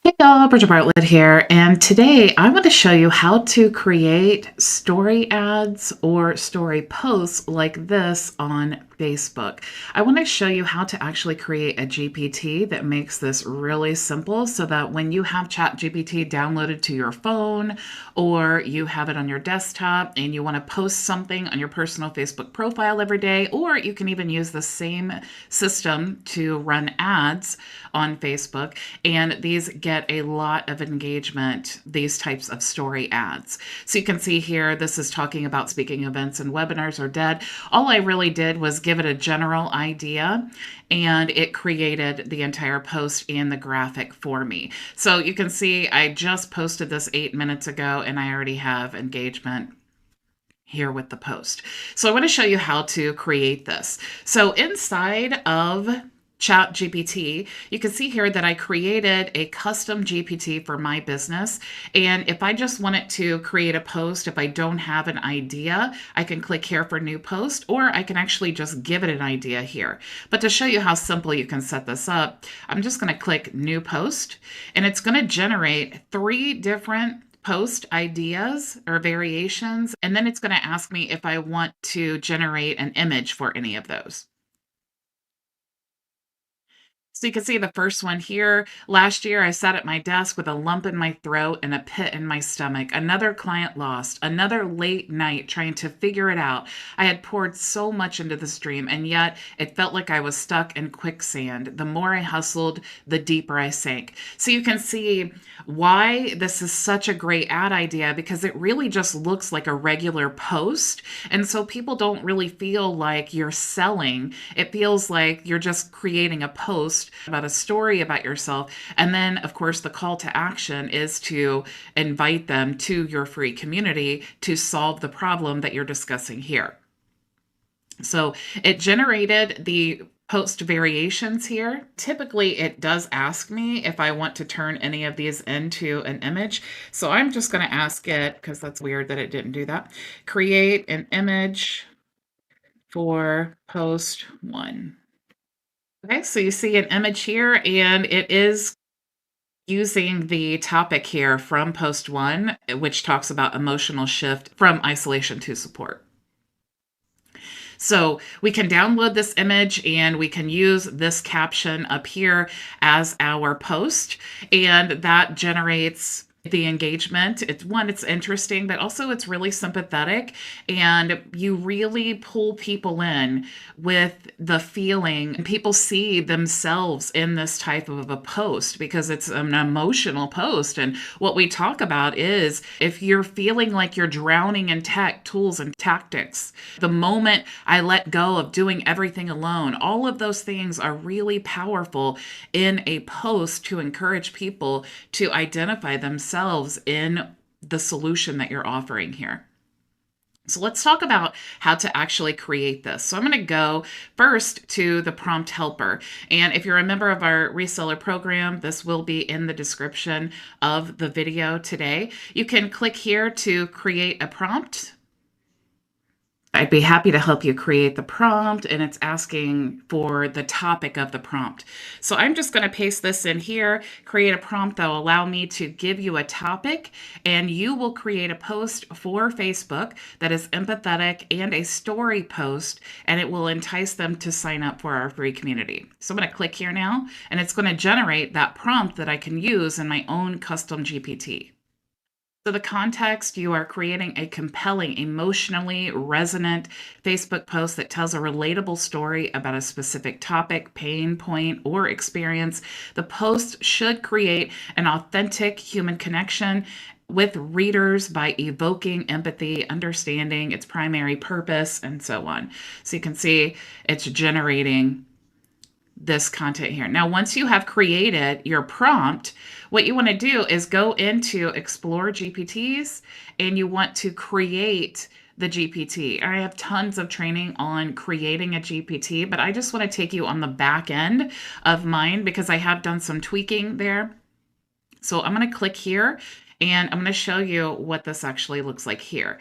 Hey y'all, Bridget Bartlett here, and today I want to show you how to create story ads or story posts like this on Facebook. I want to show you how to actually create a GPT that makes this really simple so that when you have Chat GPT downloaded to your phone or you have it on your desktop and you want to post something on your personal Facebook profile every day, or you can even use the same system to run ads on Facebook, and these get a lot of engagement, these types of story ads. So you can see here, this is talking about speaking events and webinars are dead. All I really did was give it a general idea, and it created the entire post and the graphic for me. So you can see I just posted this 8 minutes ago, and I already have engagement here with the post. So I want to show you how to create this. So inside of Chat GPT, you can see here that I created a custom GPT for my business. And if I just wanted to create a post, if I don't have an idea, I can click here for new post, or I can actually just give it an idea here. But to show you how simple you can set this up, I'm just going to click new post, and it's going to generate 3 different post ideas or variations. And then it's going to ask me if I want to generate an image for any of those. So you can see the first one here. Last year, I sat at my desk with a lump in my throat and a pit in my stomach. Another client lost. Another late night trying to figure it out. I had poured so much into this dream, and yet it felt like I was stuck in quicksand. The more I hustled, the deeper I sank. So you can see why this is such a great ad idea, because it really just looks like a regular post. And so people don't really feel like you're selling. It feels like you're just creating a post about a story about yourself. And then, of course, the call to action is to invite them to your free community to solve the problem that you're discussing here. So it generated the post variations here. Typically, it does ask me if I want to turn any of these into an image. So I'm just going to ask it, because that's weird that it didn't do that. Create an image for post 1. Okay, so you see an image here, and it is using the topic here from post 1, which talks about emotional shift from isolation to support. So we can download this image and we can use this caption up here as our post, and that generates the engagement. It's interesting, but also it's really sympathetic, and you really pull people in with the feeling, and people see themselves in this type of a post because it's an emotional post. And what we talk about is, if you're feeling like you're drowning in tech tools and tactics, the moment I let go of doing everything alone, all of those things are really powerful in a post to encourage people to identify themselves in the solution that you're offering here. So let's talk about how to actually create this. So I'm going to go first to the prompt helper. And if you're a member of our reseller program, this will be in the description of the video today. You can click here to create a prompt. I'd be happy to help you create the prompt, and it's asking for the topic of the prompt. So I'm just going to paste this in here, create a prompt that will allow me to give you a topic, and you will create a post for Facebook that is empathetic and a story post, and it will entice them to sign up for our free community. So I'm going to click here now, and it's going to generate that prompt that I can use in my own custom GPT. So the context, you are creating a compelling, emotionally resonant Facebook post that tells a relatable story about a specific topic, pain point, or experience. The post should create an authentic human connection with readers by evoking empathy, understanding its primary purpose, and so on. So you can see it's generating this content here. Now, once you have created your prompt, what you want to do is go into Explore GPTs, and you want to create the GPT. I have tons of training on creating a GPT, but I just want to take you on the back end of mine because I have done some tweaking there. So I'm going to click here, and I'm going to show you what this actually looks like here.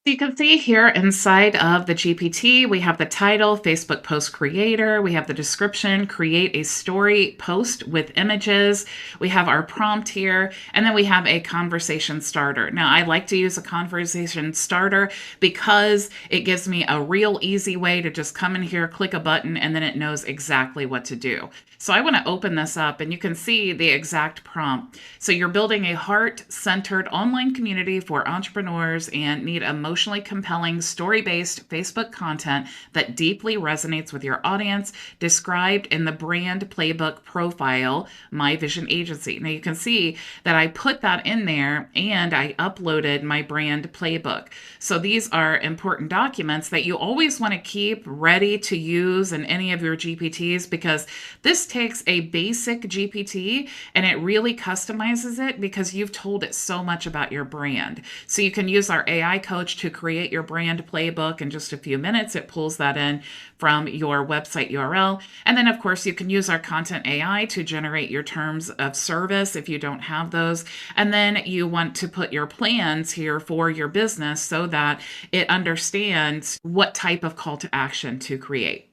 So you can see here inside of the GPT, we have the title, Facebook post creator. We have the description, create a story post with images. We have our prompt here, and then we have a conversation starter. Now, I like to use a conversation starter because it gives me a real easy way to just come in here, click a button, and then it knows exactly what to do. So I want to open this up and you can see the exact prompt. So you're building a heart-centered online community for entrepreneurs and need emotionally compelling story-based Facebook content that deeply resonates with your audience, described in the brand playbook profile, My Vision Agency. Now you can see that I put that in there and I uploaded my brand playbook. So these are important documents that you always want to keep ready to use in any of your GPTs, because this takes a basic GPT and it really customizes it because you've told it so much about your brand. So you can use our AI coach to create your brand playbook in just a few minutes. It pulls that in from your website URL. And then, of course, you can use our content AI to generate your terms of service if you don't have those. And then you want to put your plans here for your business so that it understands what type of call to action to create.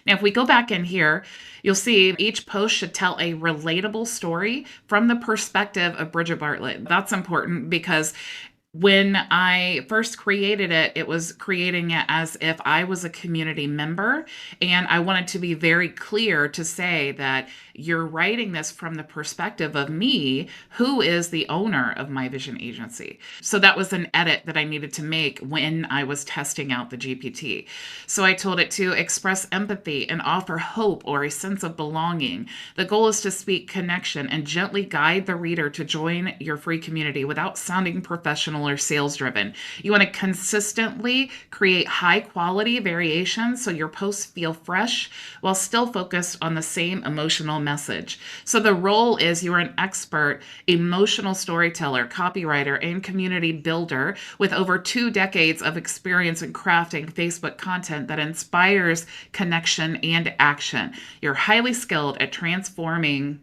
Now, if we go back in here, you'll see each post should tell a relatable story from the perspective of Bridget Bartlett. That's important because when I first created it, it was creating it as if I was a community member. And I wanted to be very clear to say that you're writing this from the perspective of me, who is the owner of My Vision Agency. So that was an edit that I needed to make when I was testing out the GPT. So I told it to express empathy and offer hope or a sense of belonging. The goal is to speak connection and gently guide the reader to join your free community without sounding professional or sales driven. You want to consistently create high quality variations so your posts feel fresh while still focused on the same emotional message. So the role is you are an expert emotional storyteller, copywriter, and community builder with over 2 decades of experience in crafting Facebook content that inspires connection and action. You're highly skilled at transforming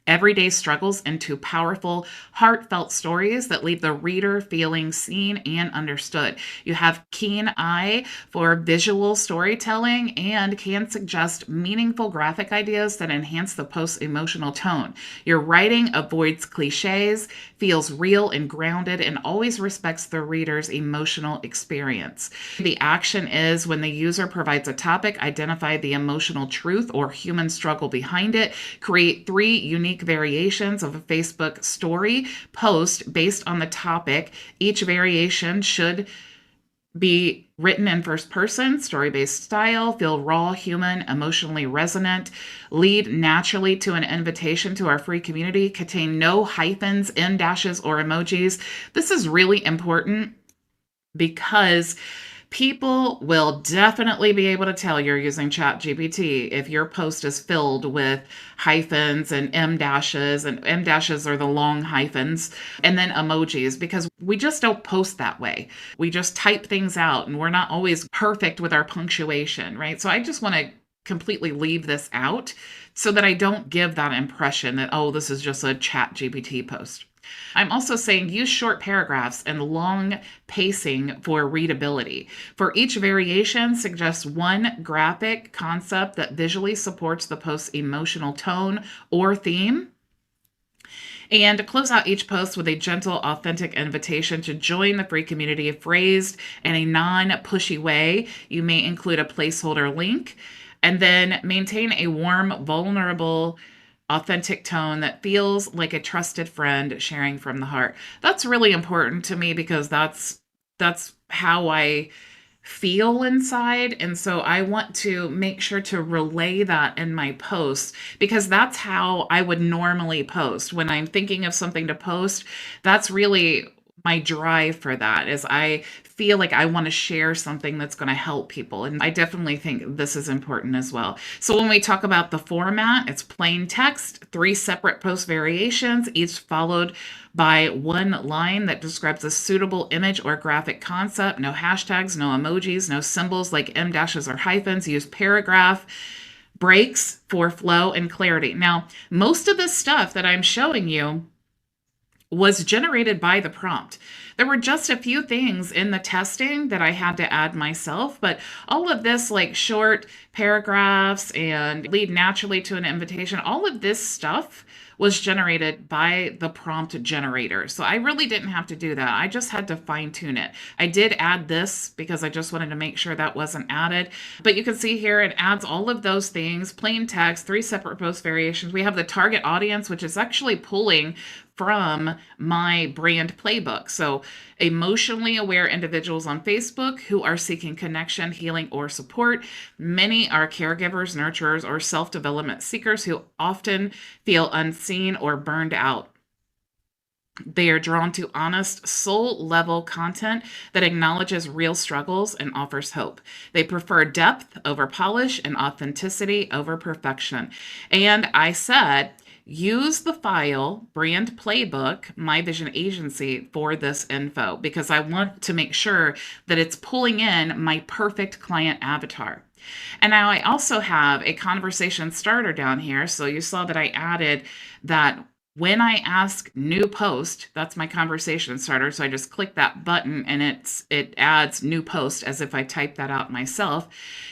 everyday struggles into powerful, heartfelt stories that leave the reader feeling seen and understood. You have keen eye for visual storytelling and can suggest meaningful graphic ideas that enhance the post's emotional tone. Your writing avoids cliches, feels real and grounded, and always respects the reader's emotional experience. The action is when the user provides a topic, identify the emotional truth or human struggle behind it, create 3 unique variations of a Facebook story post based on the topic. Each variation should be written in first person, story-based style, feel raw, human, emotionally resonant, lead naturally to an invitation to our free community, contain no hyphens, end dashes, or emojis. This is really important because people will definitely be able to tell you're using Chat GPT if your post is filled with hyphens and M dashes, and M dashes are the long hyphens, and then emojis, because we just don't post that way. We just type things out and we're not always perfect with our punctuation, right? So I just want to completely leave this out so that I don't give that impression that, oh, this is just a Chat GPT post. I'm also saying use short paragraphs and long pacing for readability. For each variation, suggest one graphic concept that visually supports the post's emotional tone or theme. And close out each post with a gentle, authentic invitation to join the free community phrased in a non-pushy way. You may include a placeholder link, and then maintain a warm, vulnerable, authentic tone that feels like a trusted friend sharing from the heart. That's really important to me because that's how I feel inside. And so I want to make sure to relay that in my posts because that's how I would normally post. When I'm thinking of something to post, that's really my drive for that is I feel like I want to share something that's going to help people. And I definitely think this is important as well. So when we talk about the format, it's plain text, 3 separate post variations, each followed by one line that describes a suitable image or graphic concept. No hashtags, no emojis, no symbols like M dashes or hyphens. Use paragraph breaks for flow and clarity. Now, most of this stuff that I'm showing you was generated by the prompt. There were just a few things in the testing that I had to add myself, but all of this, like short paragraphs and lead naturally to an invitation, all of this stuff was generated by the prompt generator. So I really didn't have to do that. I just had to fine tune it. I did add this because I just wanted to make sure that wasn't added. But you can see here it adds all of those things, plain text, 3 separate post variations. We have the target audience, which is actually pulling from my brand playbook. So, emotionally aware individuals on Facebook who are seeking connection, healing, or support. Many are caregivers, nurturers, or self development seekers who often feel unseen or burned out. They are drawn to honest, soul level content that acknowledges real struggles and offers hope. They prefer depth over polish and authenticity over perfection. And I said, use the file brand playbook my vision agency for this info because I want to make sure that it's pulling in my perfect client avatar. And now I also have a conversation starter down here. So you saw that I added that when I ask new post, that's my conversation starter. So I just click that button and it adds new post as if I typed that out myself.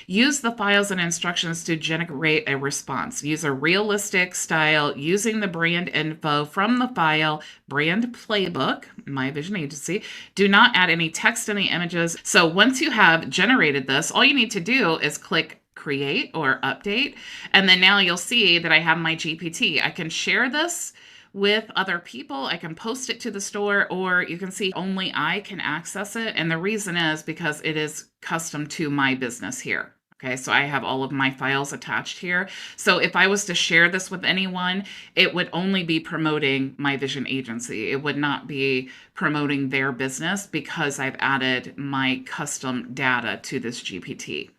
Use the files and instructions to generate a response. Use a realistic style using the brand info from the file brand playbook, my vision agency. Do not add any text in the images. So once you have generated this, all you need to do is click create or update. And then now you'll see that I have my GPT. I can share this with other people. I can post it to the store, or you can see only I can access it. And the reason is because it is custom to my business here. Okay, so I have all of my files attached here. So if I was to share this with anyone, it would only be promoting my vision agency. It would not be promoting their business because I've added my custom data to this GPT.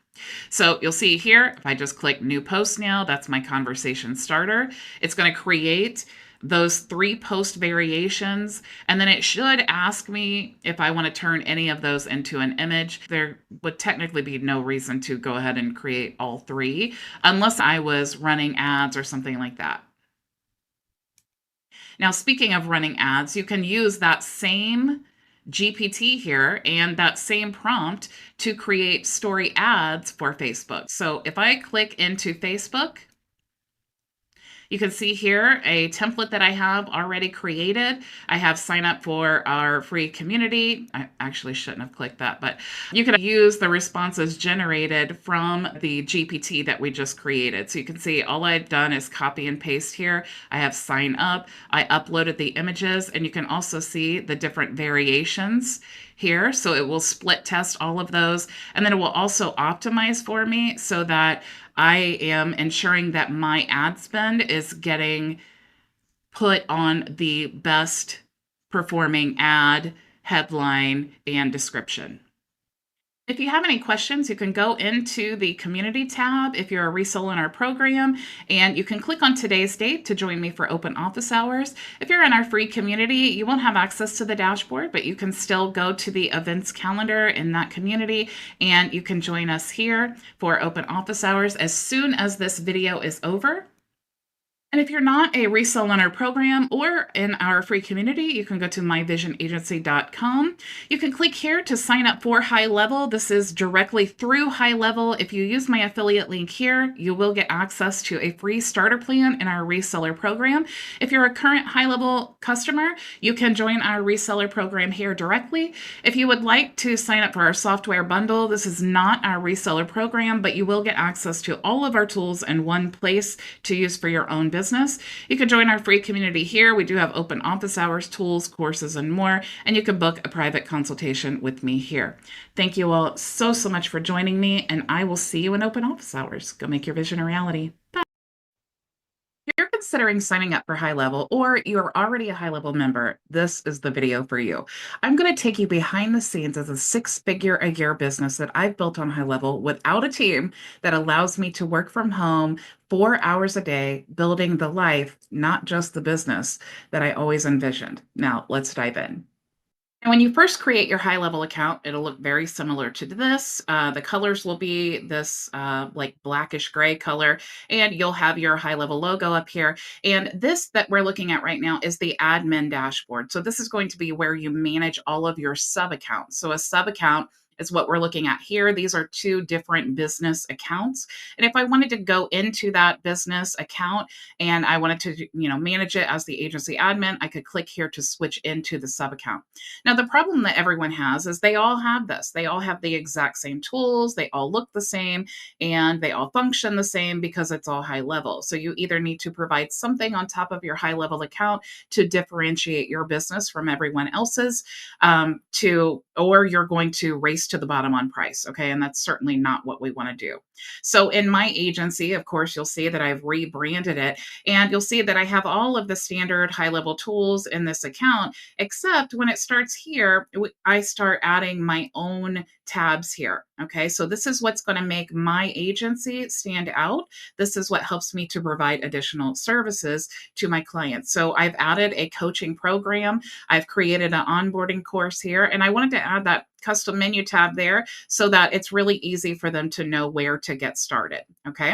So you'll see here, if I just click new post now, that's my conversation starter. It's going to create those 3 post variations, and then it should ask me if I want to turn any of those into an image. There would technically be no reason to go ahead and create all 3 unless I was running ads or something like that. Now, speaking of running ads, you can use that same GPT here and that same prompt to create story ads for Facebook. So if I click into Facebook, you can see here a template that I have already created. I have sign up for our free community. I actually shouldn't have clicked that, but you can use the responses generated from the GPT that we just created. So you can see all I've done is copy and paste here. I have sign up. I uploaded the images, and you can also see the different variations here. So it will split test all of those. And then it will also optimize for me so that I am ensuring that my ad spend is getting put on the best performing ad, headline, and description. If you have any questions, you can go into the community tab if you're a reseller in our program, and you can click on today's date to join me for open office hours. If you're in our free community, you won't have access to the dashboard, but you can still go to the events calendar in that community, and you can join us here for open office hours as soon as this video is over. And if you're not a reseller in our program or in our free community, you can go to myvisionagency.com. You can click here to sign up for High Level. This is directly through High Level. If you use my affiliate link here, you will get access to a free starter plan in our reseller program. If you're a current High Level customer, you can join our reseller program here directly. If you would like to sign up for our software bundle, this is not our reseller program, but you will get access to all of our tools in one place to use for your own business. You can join our free community here. We do have open office hours, tools, courses, and more, and you can book a private consultation with me here. Thank you all so much for joining me, and I will see you in open office hours. Go make your vision a reality. Bye. If you're considering signing up for High Level, or you're already a High Level member, this is the video for you. I'm going to take you behind the scenes as a 6-figure-a-year business that I've built on High Level without a team that allows me to work from home 4 hours a day, building the life, not just the business, that I always envisioned. Now, let's dive in. And when you first create your high level account, it'll look very similar to this. The colors will be this like blackish gray color, and you'll have your high level logo up here. And this that we're looking at right now is the admin dashboard. So this is going to be where you manage all of your sub accounts. So a sub account is what we're looking at here. These are two different business accounts. And if I wanted to go into that business account and I wanted to, manage it as the agency admin, I could click here to switch into the sub account. Now, the problem that everyone has is they all have this. They all have the exact same tools, they all look the same, and they all function the same because it's all high level. So you either need to provide something on top of your high level account to differentiate your business from everyone else's, or you're going to race to the bottom on price. Okay. And that's certainly not what we want to do. So in my agency, of course, you'll see that I've rebranded it, and you'll see that I have all of the standard high level tools in this account. Except when it starts here, I start adding my own tabs here. Okay, so this is what's going to make my agency stand out. This is what helps me to provide additional services to my clients. So I've added a coaching program, I've created an onboarding course here, and I wanted to add that custom menu tab there so that it's really easy for them to know where to get started. Okay.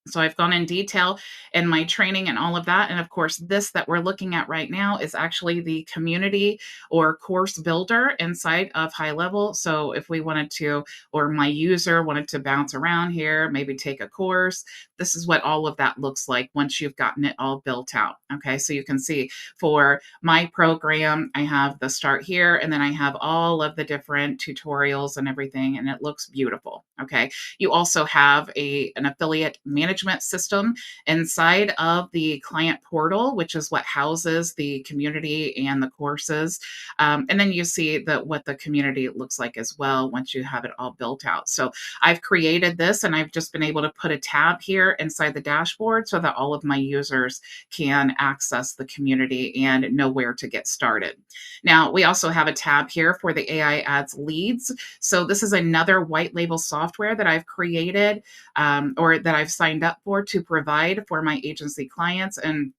So I've gone in detail in my training and all of that. And of course, this that we're looking at right now is actually the community or course builder inside of High Level. So if we wanted to, or my user wanted to bounce around here, maybe take a course, this is what all of that looks like once you've gotten it all built out. Okay, so you can see for my program, I have the start here, and then I have all of the different tutorials and everything, and it looks beautiful. Okay, you also have an affiliate management system inside of the client portal, which is what houses the community and the courses. And then you see what the community looks like as well once you have it all built out. So I've created this, and I've just been able to put a tab here inside the dashboard so that all of my users can access the community and know where to get started. Now, we also have a tab here for the AI ads leads. So this is another white label software that I've created, or that I've signed up for to provide for my agency clients. And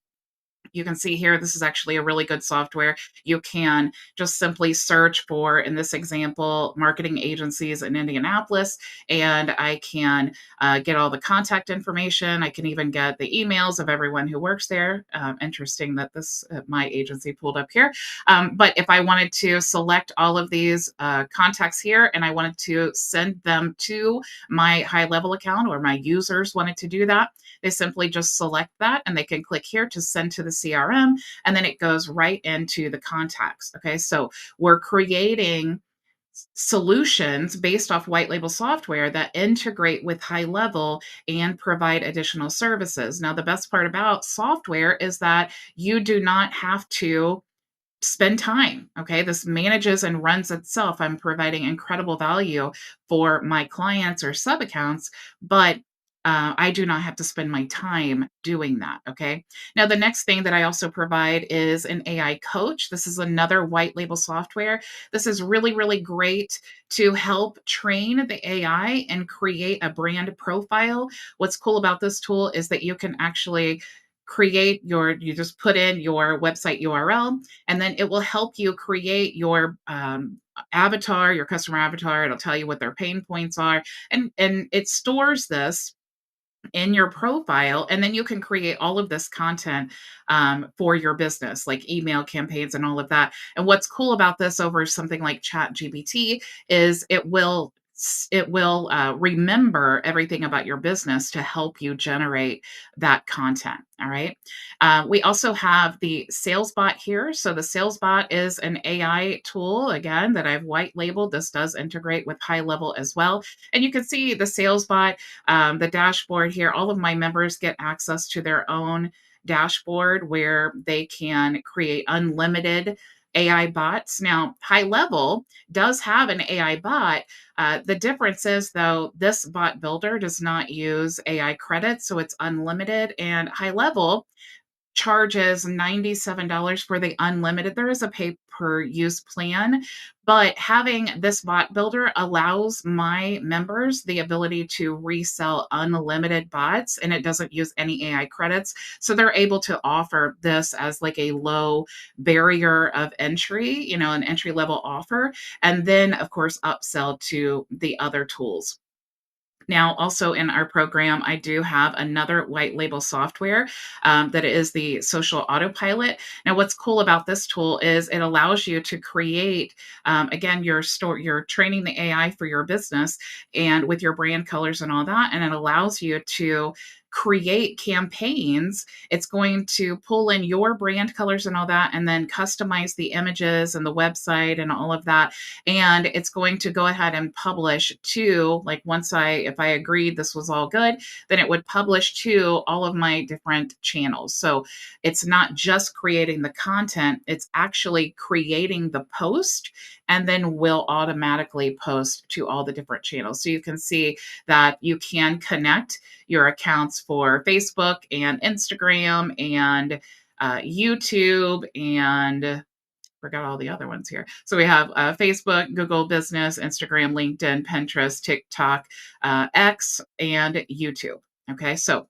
you can see here, this is actually a really good software. You can just simply search for, in this example, marketing agencies in Indianapolis, and I can get all the contact information. I can even get the emails of everyone who works there. Interesting that this my agency pulled up here. But if I wanted to select all of these contacts here and I wanted to send them to my high level account, or my users wanted to do that, they simply just select that and they can click here to send to the CRM, and then it goes right into the contacts. Okay, so we're creating solutions based off white label software that integrate with high level and provide additional services. Now, the best part about software is that you do not have to spend time. Okay. This manages and runs itself. I'm providing incredible value for my clients or sub accounts, but I do not have to spend my time doing that. Okay. Now, the next thing that I also provide is an AI coach. This is another white label software. This is really, really great to help train the AI and create a brand profile. What's cool about this tool is that you can actually you just put in your website URL, and then it will help you create your avatar, your customer avatar. It'll tell you what their pain points are, and it stores this in your profile, and then you can create all of this content for your business, like email campaigns and all of that. And what's cool about this over something like Chat GPT is it will remember everything about your business to help you generate that content. All right. We also have the sales bot here. So the sales bot is an AI tool, again, that I've white labeled. This does integrate with high level as well. And you can see the sales bot, the dashboard here. All of my members get access to their own dashboard where they can create unlimited AI bots. Now, high level does have an AI bot. The difference is, though, this bot builder does not use AI credits, so it's unlimited. And high level charges $97 for the unlimited. There is a pay per use plan, but having this bot builder allows my members the ability to resell unlimited bots, and it doesn't use any AI credits. So they're able to offer this as like a low barrier of entry, an entry level offer, and then, of course, upsell to the other tools. Now, also in our program, I do have another white label software that is the social autopilot. Now, what's cool about this tool is it allows you to create, again, you're training the AI for your business and with your brand colors and all that, and it allows you to create campaigns. It's going to pull in your brand colors and all that, and then customize the images and the website and all of that, and it's going to go ahead and publish to, like, if I agreed this was all good, then it would publish to all of my different channels. So it's not just creating the content, it's actually creating the post, and then will automatically post to all the different channels. So you can see that you can connect your accounts for Facebook and Instagram and YouTube, and forgot all the other ones here. So we have Facebook, Google Business, Instagram, LinkedIn, Pinterest, TikTok, X, and YouTube. Okay, so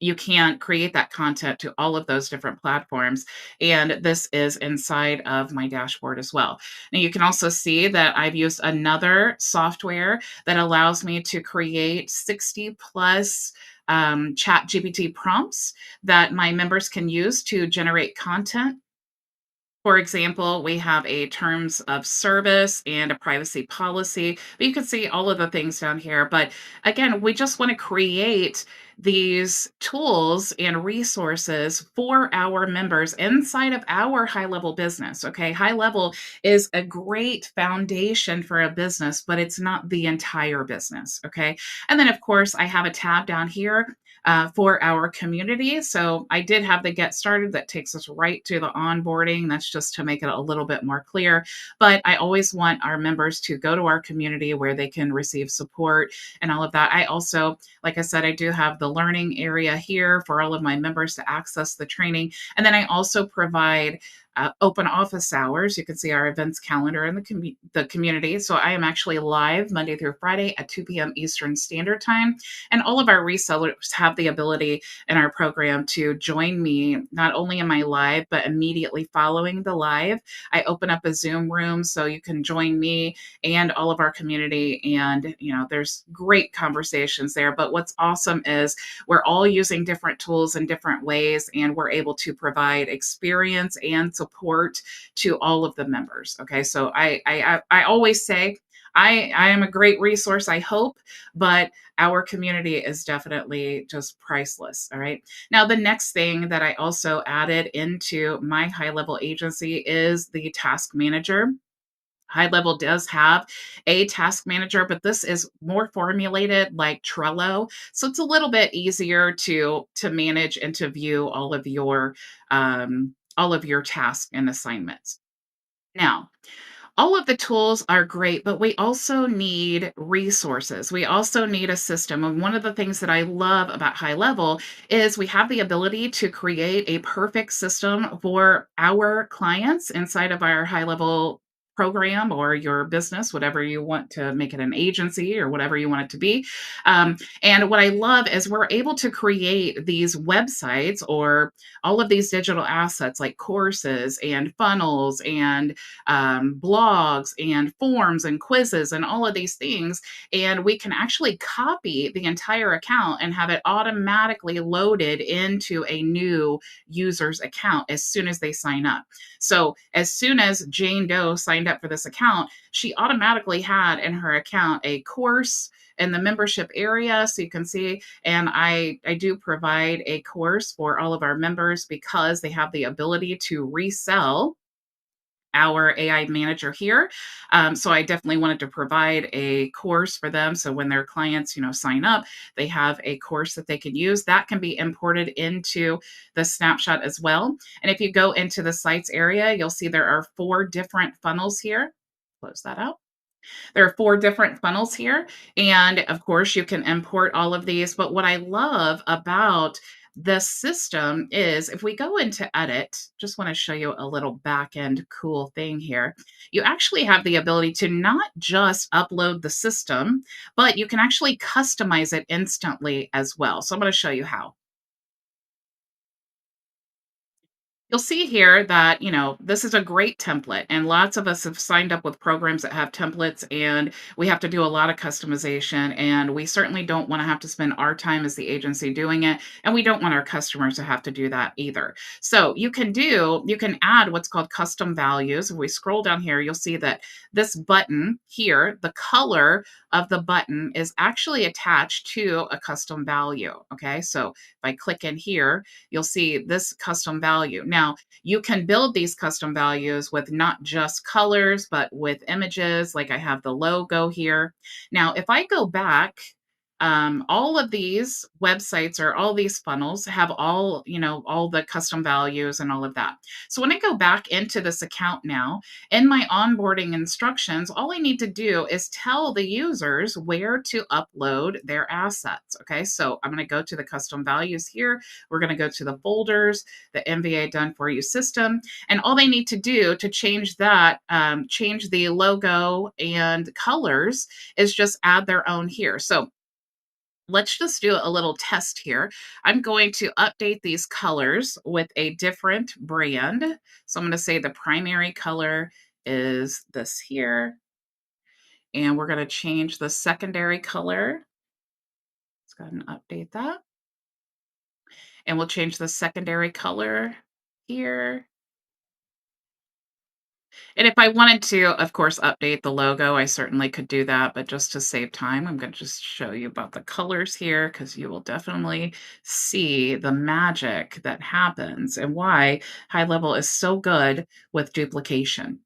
you can create that content to all of those different platforms. And this is inside of my dashboard as well. Now, you can also see that I've used another software that allows me to create 60 plus Chat GPT prompts that my members can use to generate content. For example, we have a terms of service and a privacy policy. But you can see all of the things down here. But again, we just want to create these tools and resources for our members inside of our high level business. Okay. High level is a great foundation for a business, but it's not the entire business. Okay. And then, of course, I have a tab down here for our community. So I did have the get started that takes us right to the onboarding. That's just to make it a little bit more clear. But I always want our members to go to our community where they can receive support and all of that. I also, like I said, I do have the learning area here for all of my members to access the training. And then I also provide open office hours. You can see our events calendar in the community. So I am actually live Monday through Friday at 2 p.m. Eastern Standard Time. And all of our resellers have the ability in our program to join me, not only in my live, but immediately following the live. I open up a Zoom room so you can join me and all of our community. And, there's great conversations there. But what's awesome is we're all using different tools in different ways, and we're able to provide experience and support to all of the members. Okay. So I always say, I am a great resource, I hope, but our community is definitely just priceless. All right. Now, the next thing that I also added into my high level agency is the task manager. High level does have a task manager, but this is more formulated like Trello. So it's a little bit easier to manage and to view all of your tasks and assignments. Now, all of the tools are great, but we also need resources. We also need a system. And one of the things that I love about High Level is we have the ability to create a perfect system for our clients inside of our High Level program or your business, whatever you want to make it, an agency or whatever you want it to be. And what I love is we're able to create these websites or all of these digital assets like courses and funnels and blogs and forms and quizzes and all of these things. And we can actually copy the entire account and have it automatically loaded into a new user's account as soon as they sign up. So as soon as Jane Doe signed up for this account, she automatically had in her account a course in the membership area. So you can see, and I do provide a course for all of our members because they have the ability to resell our AI manager here. So I definitely wanted to provide a course for them. So when their clients, sign up, they have a course that they can use that can be imported into the snapshot as well. And if you go into the sites area, you'll see there are 4 different funnels here. Close that out. There are 4 different funnels here. And of course, you can import all of these. But what I love about this system is, if we go into edit, just want to show you a little back end cool thing here. You actually have the ability to not just upload the system, but you can actually customize it instantly as well. So I'm going to show you how. You'll see here that, this is a great template, and lots of us have signed up with programs that have templates, and we have to do a lot of customization, and we certainly don't want to have to spend our time as the agency doing it, and we don't want our customers to have to do that either. So you can add what's called custom values. If we scroll down here, you'll see that this button here, the color of the button is actually attached to a custom value. Okay, so if I click in here, you'll see this custom value. Now, you can build these custom values with not just colors, but with images, like I have the logo here. Now, if I go back, all of these websites or all these funnels have all the custom values and all of that. So when I go back into this account now, in my onboarding instructions, all I need to do is tell the users where to upload their assets. Okay, so I'm going to go to the custom values here. We're going to go to the folders, the MVA done for you system, and all they need to do to change that, change the logo and colors, is just add their own here. So let's just do a little test here. I'm going to update these colors with a different brand. So I'm going to say the primary color is this here. And we're going to change the secondary color. Let's go ahead and update that. And we'll change the secondary color here. And if I wanted to, of course, update the logo, I certainly could do that. But just to save time, I'm going to just show you about the colors here, because you will definitely see the magic that happens and why High Level is so good with duplication.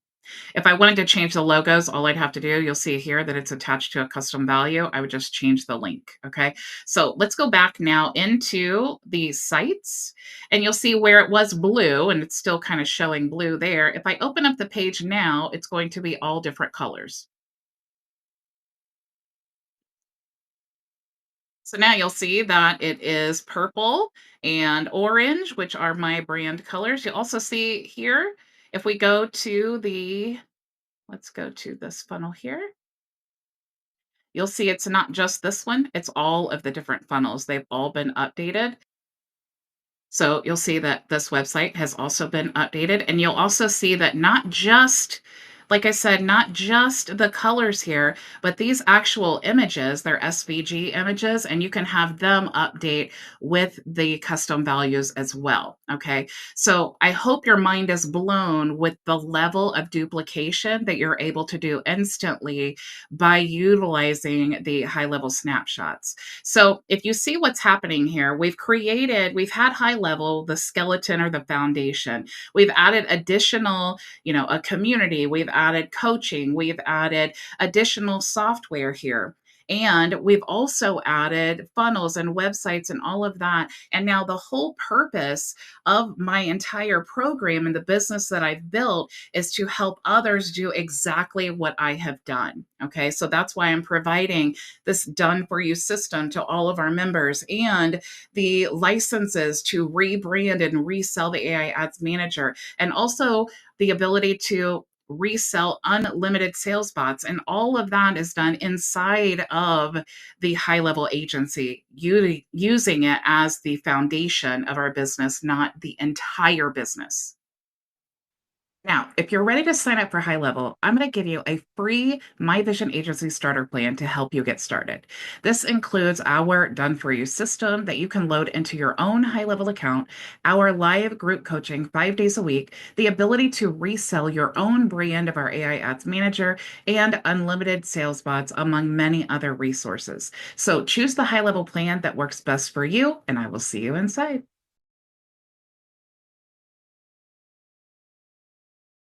If I wanted to change the logos, all I'd have to do, you'll see here that it's attached to a custom value. I would just change the link. Okay. So let's go back now into the sites, and you'll see where it was blue and it's still kind of showing blue there. If I open up the page now, it's going to be all different colors. So now you'll see that it is purple and orange, which are my brand colors. You'll also see here, if we go to let's go to this funnel here. You'll see it's not just this one, it's all of the different funnels. They've all been updated. So you'll see that this website has also been updated, and you'll also see that not just, like I said, not just the colors here, but these actual images, they're SVG images, and you can have them update with the custom values as well. Okay. So I hope your mind is blown with the level of duplication that you're able to do instantly by utilizing the high level snapshots. So if you see what's happening here, we've had high level, the skeleton or the foundation. We've added additional, a community, we've added coaching, we've added additional software here. And we've also added funnels and websites and all of that. And now the whole purpose of my entire program and the business that I've built is to help others do exactly what I have done. Okay. So that's why I'm providing this done for you system to all of our members, and the licenses to rebrand and resell the AI Ads Manager, and also the ability to resell unlimited sales bots. And all of that is done inside of the high level agency, using it as the foundation of our business, not the entire business. Now, if you're ready to sign up for High Level, I'm going to give you a free My Vision Agency Starter Plan to help you get started. This includes our Done For You system that you can load into your own High Level account, our live group coaching 5 days a week, the ability to resell your own brand of our AI Ads Manager, and unlimited sales bots, among many other resources. So choose the High Level plan that works best for you, and I will see you inside.